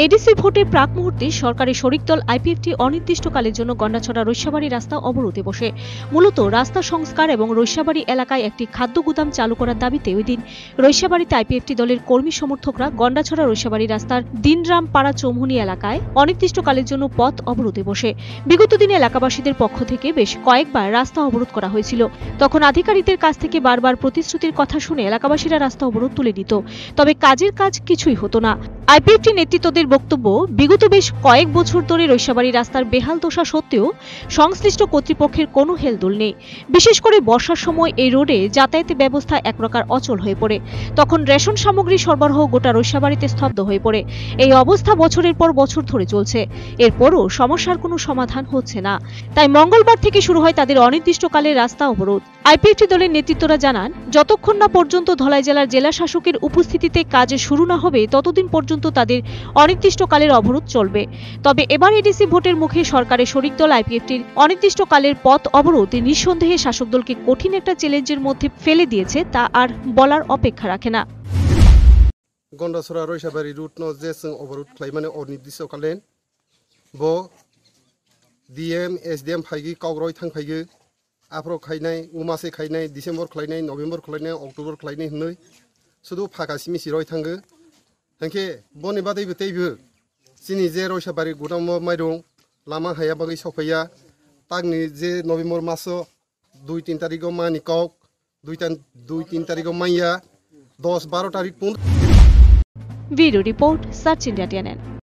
ADC ভোটের প্রাক মুহূর্তে সরকারি শরিক দল আইপিএফটি অনির্দিষ্টকালের জন্য গন্ডাছড়া রৈশাবাড়ী রাস্তা অবরোধে বসে। মূলত রাস্তা সংস্কার এবং রৈশাবাড়ী এলাকায় একটি খাদ্য গুদাম চালু করার দাবিতে ওই দিন রৈশাবাড়ীতে আইপিএফটি দলের কর্মী সমর্থকরা গন্ডাছড়া রৈশাবাড়ী রাস্তার দিনরাম পাড়া চৌমুহনী এলাকায় অনির্দিষ্টকালের জন্য পথ অবরোধে বসে। বিগত দিনে এলাকাবাসীদের পক্ষ থেকে বেশ কয়েকবার রাস্তা অবরোধ করা হয়েছিল। তখন আধিকারিকদের কাছ থেকে বারবার প্রতিশ্রুতির কথা শুনে এলাকাবাসীরা রাস্তা অবরোধ তুলে দিত, তবে কাজের কাজ কিছুই হতো না। আইপিএফটি নেতৃত্বদের বক্তব্য, বিগত বেশ কয়েক বছর ধরে রৈশাবাড়ী রাস্তার বেহাল দশা সত্ত্বেও সংশ্লিষ্ট কর্তৃপক্ষের কোনো হেলদোল নেই। বিশেষ করে বর্ষার সময় এই রোডে যাতায়াতের ব্যবস্থা এক প্রকার অচল হয়ে পড়ে। তখন রেশন সামগ্রী সরবরাহ গোটা রৈশাবাড়ীতে স্তব্ধ হয়ে পড়ে। এই অবস্থা বছরের পর বছর ধরে চলছে। এরপরও সমস্যার কোনো সমাধান হচ্ছে না। তাই মঙ্গলবার থেকে শুরু হয় তাদের অনির্দিষ্টকালের রাস্তা অবরোধ। আইপিএফটি দলের নেতৃত্বরা জানান, যতক্ষণ না পর্যন্ত ধলাই জেলার জেলা শাসকের উপস্থিতিতে কাজ শুরু না হবে ততদিন পর্যন্ত তাদের অনির্দিষ্টকালের অবরোধ চলবে। তবে এবার এডিসি ভোটের মুখে সরকারের শরিক দল আইপিএফটির অনির্দিষ্টকালের পথ অবরোধ নিঃসন্দেহে শাসক দলকে কঠিন একটা চ্যালেঞ্জের মধ্যে ফেলে দিয়েছে, তা আর বলার অপেক্ষা রাখে না। গন্ডাছড়া রৈশাবাড়ী রুট ন যে जों अबरোধ खालामनानै अनिर्दिष्टकालीन ब डिएम एसडिएम फाइगि कावग्रय थांफाइगो आफ्रो खायनाय उमासे खायनाय डिसेम्बर खालायनाय नभेम्बर खालायनाय अक्ट'बर खालायनाय होनै शुधु फाका सिमिसि रय थांगो हांखे बनि बादैबो तैबो जोंनि जे रैशाबाड़ी गुदाम माइरं लामा हाया बागै सफैया तागनि जे नभेम्बर मासो 2-3 तारिखआव मानि कक 2-3 तारिखआव माइया 10-12 तारिख Video report, Search India TNN।